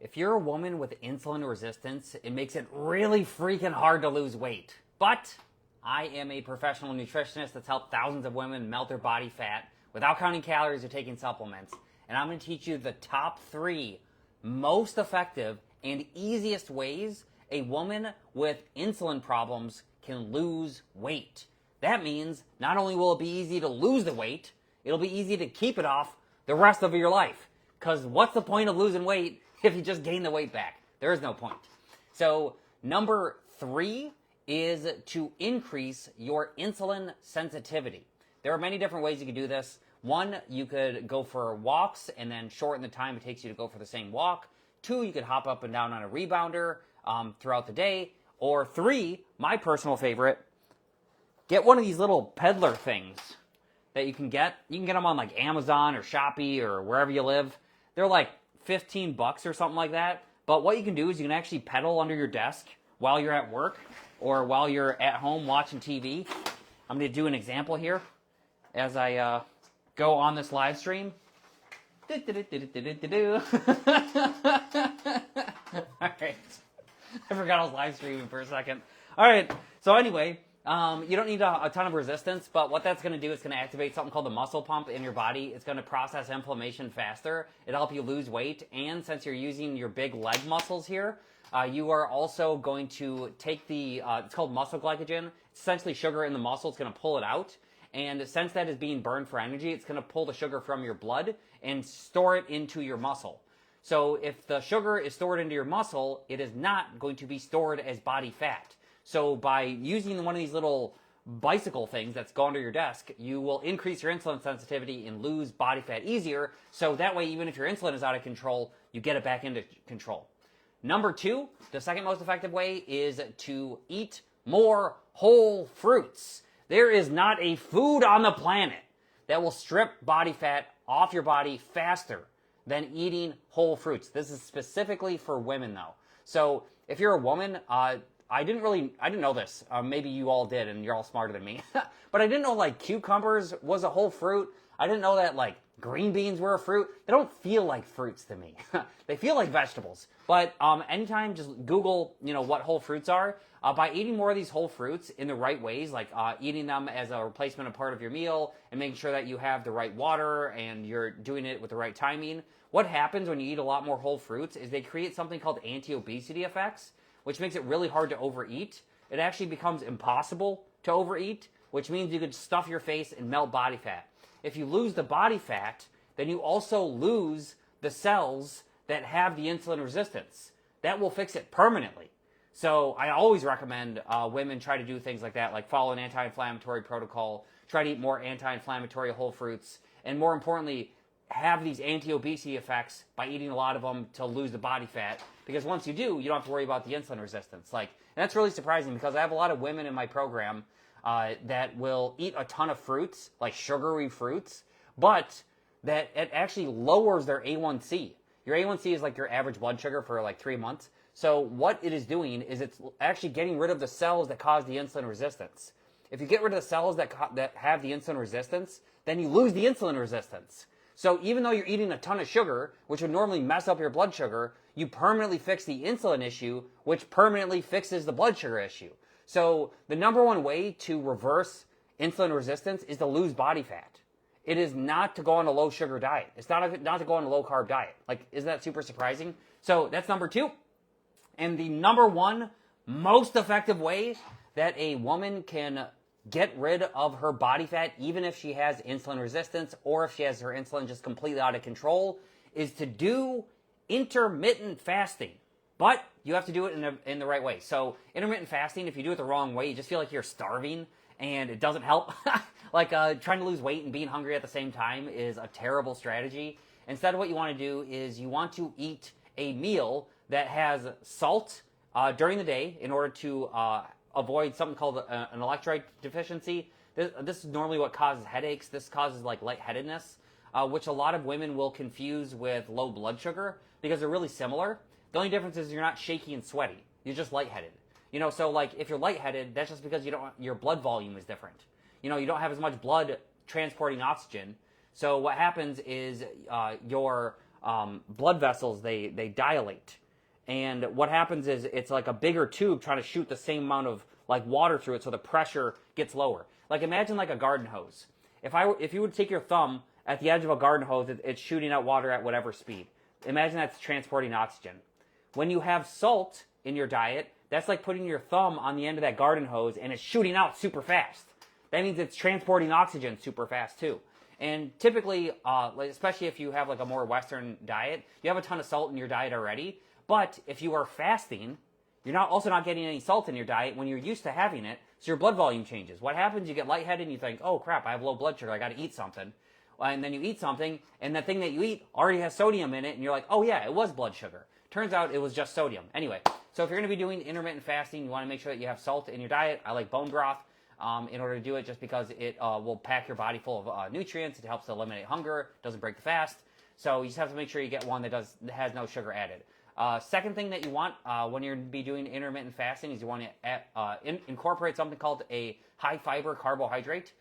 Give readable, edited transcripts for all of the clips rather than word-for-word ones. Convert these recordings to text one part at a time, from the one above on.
If you're a woman with insulin resistance, it makes it really freaking hard to lose weight. But I am a professional nutritionist that's helped thousands of women melt their body fat without counting calories or taking supplements. And I'm going to teach you the top 3 most effective and easiest ways a woman with insulin problems can lose weight. That means not only will it be easy to lose the weight, it'll be easy to keep it off the rest of your life. Because what's the point of losing weight if you just gain the weight back? There is no point. So number 3 is to increase your insulin sensitivity. There are many different ways you can do this. 1, you could go for walks and then shorten the time it takes you to go for the same walk. 2, you could hop up and down on a rebounder throughout the day. Or 3, my personal favorite, get one of these little peddler things that you can get. You can get them on like Amazon or Shopee or wherever you live. They're like $15 or something like that. But what you can do is you can actually pedal under your desk while you're at work or while you're at home watching TV. I'm going to do an example here as I go on this live stream. All right. I forgot I was live streaming for a second. All right. So anyway, you don't need a ton of resistance, but what that's going to do is going to activate something called the muscle pump in your body. It's going to process inflammation faster. It'll help you lose weight. And since you're using your big leg muscles here, you are also going to take the, it's called muscle glycogen. It's essentially sugar in the muscle. It's going to pull it out. And since that is being burned for energy, it's going to pull the sugar from your blood and store it into your muscle. So if the sugar is stored into your muscle, it is not going to be stored as body fat. So by using one of these little bicycle things that's go under your desk, you will increase your insulin sensitivity and lose body fat easier. So that way, even if your insulin is out of control, you get it back into control. Number 2, the second most effective way is to eat more whole fruits. There is not a food on the planet that will strip body fat off your body faster than eating whole fruits. This is specifically for women though. So if you're a woman, I didn't know this. Maybe you all did and you're all smarter than me. But I didn't know like cucumbers was a whole fruit. I didn't know that like green beans were a fruit. They don't feel like fruits to me. They feel like vegetables. But anytime, just Google, what whole fruits are. By eating more of these whole fruits in the right ways, like eating them as a replacement of part of your meal and making sure that you have the right water and you're doing it with the right timing, what happens when you eat a lot more whole fruits is they create something called anti-obesity effects, which makes it really hard to overeat. It actually becomes impossible to overeat, which means you could stuff your face and melt body fat. If you lose the body fat, then you also lose the cells that have the insulin resistance. That will fix it permanently. So I always recommend women try to do things like that, like follow an anti-inflammatory protocol, try to eat more anti-inflammatory whole fruits, and more importantly, have these anti-obesity effects by eating a lot of them to lose the body fat. Because once you do, you don't have to worry about the insulin resistance. And that's really surprising because I have a lot of women in my program that will eat a ton of fruits, like sugary fruits, but that it actually lowers their A1C. Your A1C is like your average blood sugar for like 3 months. So what it is doing is it's actually getting rid of the cells that cause the insulin resistance. If you get rid of the cells that have the insulin resistance, then you lose the insulin resistance. So even though you're eating a ton of sugar, which would normally mess up your blood sugar, you permanently fix the insulin issue, which permanently fixes the blood sugar issue. So the number one way to reverse insulin resistance is to lose body fat. It is not to go on a low sugar diet. It's not to go on a low carb diet. Isn't that super surprising? So that's number 2. And the number 1 most effective way that a woman can get rid of her body fat, even if she has insulin resistance or if she has her insulin just completely out of control, is to do intermittent fasting. But you have to do it in the right way. So intermittent fasting, if you do it the wrong way, you just feel like you're starving and it doesn't help. Trying to lose weight and being hungry at the same time is a terrible strategy. Instead, what you want to do is you want to eat a meal that has salt during the day in order to avoid something called an electrolyte deficiency. This is normally what causes headaches. This causes lightheadedness, which a lot of women will confuse with low blood sugar because they're really similar. The only difference is you're not shaky and sweaty. You're just lightheaded. So if you're lightheaded, that's just because your blood volume is different. You don't have as much blood transporting oxygen. So what happens is your blood vessels, they dilate. And what happens is it's like a bigger tube trying to shoot the same amount of like water through it, so the pressure gets lower. Like imagine like a garden hose. If you would take your thumb at the edge of a garden hose, it's shooting out water at whatever speed. Imagine that's transporting oxygen. When you have salt in your diet, that's like putting your thumb on the end of that garden hose and it's shooting out super fast. That means it's transporting oxygen super fast too. And typically, especially if you have like a more Western diet, you have a ton of salt in your diet already. But if you are fasting, you're also not getting any salt in your diet when you're used to having it, so your blood volume changes. What happens? You get lightheaded and you think, oh crap, I have low blood sugar, I got to eat something. And then you eat something, and the thing that you eat already has sodium in it, and you're like, oh yeah, it was blood sugar. Turns out it was just sodium. Anyway, so if you're going to be doing intermittent fasting, you want to make sure that you have salt in your diet. I like bone broth in order to do it just because it will pack your body full of nutrients. It helps to eliminate hunger, doesn't break the fast. So you just have to make sure you get one that has no sugar added. Second thing that you want when you're be doing intermittent fasting is you want to incorporate something called a high fiber carbohydrate.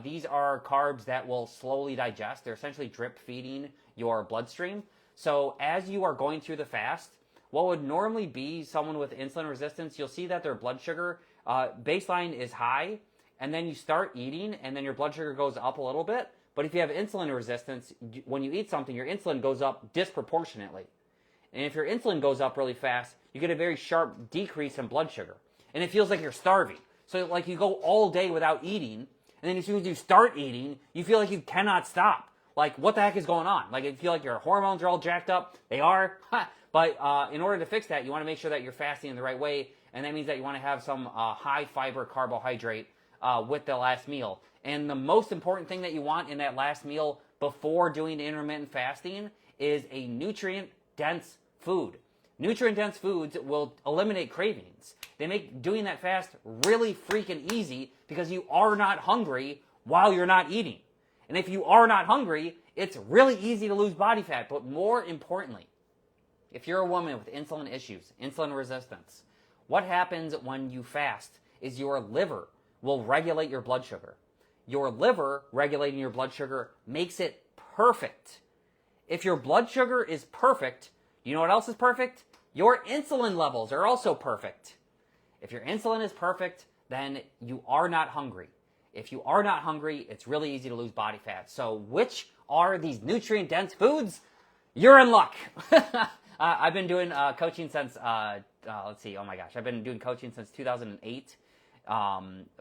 These are carbs that will slowly digest. They're essentially drip feeding your bloodstream. So as you are going through the fast, what would normally be someone with insulin resistance, you'll see that their blood sugar baseline is high, and then you start eating, and then your blood sugar goes up a little bit. But if you have insulin resistance, when you eat something, your insulin goes up disproportionately. And if your insulin goes up really fast, you get a very sharp decrease in blood sugar. And it feels like you're starving. So like you go all day without eating, and then as soon as you start eating, you feel like you cannot stop. Like, what the heck is going on? Like, you feel like your hormones are all jacked up. They are. But in order to fix that, you want to make sure that you're fasting in the right way. And that means that you want to have some high fiber carbohydrate with the last meal. And the most important thing that you want in that last meal before doing intermittent fasting is a nutrient-dense food. Nutrient-dense foods will eliminate cravings. They make doing that fast really freaking easy because you are not hungry while you're not eating. And if you are not hungry, it's really easy to lose body fat. But more importantly, if you're a woman with insulin issues, insulin resistance, what happens when you fast is your liver will regulate your blood sugar. Your liver regulating your blood sugar makes it perfect. If your blood sugar is perfect, you know what else is perfect? Your insulin levels are also perfect. If your insulin is perfect, then you are not hungry. If you are not hungry, it's really easy to lose body fat. So which are these nutrient-dense foods? You're in luck. I've been doing coaching since, I've been doing coaching since 2008.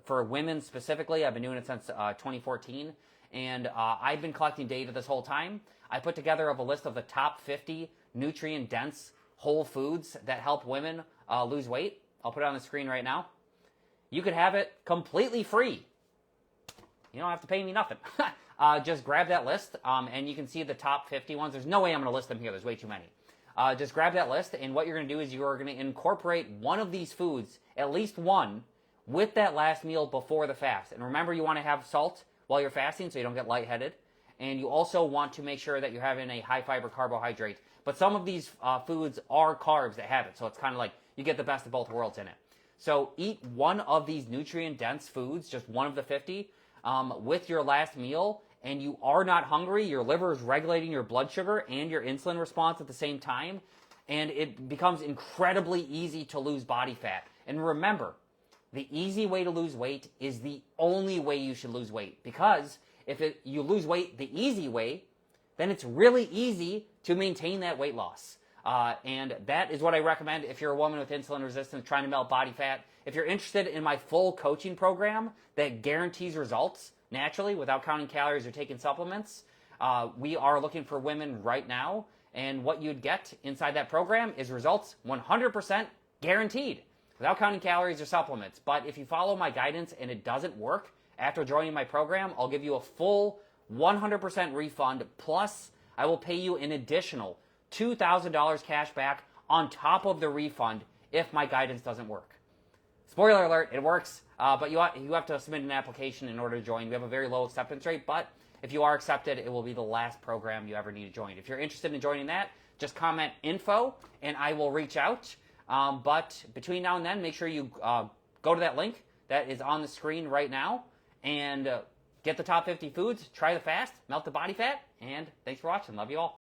For women specifically, I've been doing it since 2014. And I've been collecting data this whole time. I put together a list of the top 50 nutrient-dense whole foods that help women lose weight. I'll put it on the screen right now. You could have it completely free. You don't have to pay me nothing. Just grab that list, and you can see the top 50 ones. There's no way I'm going to list them here. There's way too many. Just grab that list, and what you're going to do is you're going to incorporate one of these foods, at least one, with that last meal before the fast. And remember, you want to have salt while you're fasting so you don't get lightheaded. And you also want to make sure that you're having a high-fiber carbohydrate. But some of these foods are carbs that have it, so it's kind of like you get the best of both worlds in it. So eat one of these nutrient-dense foods, just one of the 50, with your last meal, and you are not hungry. Your liver is regulating your blood sugar and your insulin response at the same time, and it becomes incredibly easy to lose body fat. And remember, the easy way to lose weight is the only way you should lose weight, because if you lose weight the easy way, then it's really easy to maintain that weight loss. And that is what I recommend if you're a woman with insulin resistance trying to melt body fat. If you're interested in my full coaching program that guarantees results naturally without counting calories or taking supplements, we are looking for women right now. And what you'd get inside that program is results 100% guaranteed without counting calories or supplements. But if you follow my guidance and it doesn't work after joining my program, I'll give you a full 100% refund. Plus, I will pay you an additional $2,000 cash back on top of the refund if my guidance doesn't work. Spoiler alert, it works, but you have to submit an application in order to join. We have a very low acceptance rate, but if you are accepted, it will be the last program you ever need to join. If you're interested in joining that, just comment info, and I will reach out. But between now and then, make sure you go to that link that is on the screen right now and get the top 50 foods, try the fast, melt the body fat, and thanks for watching. Love you all.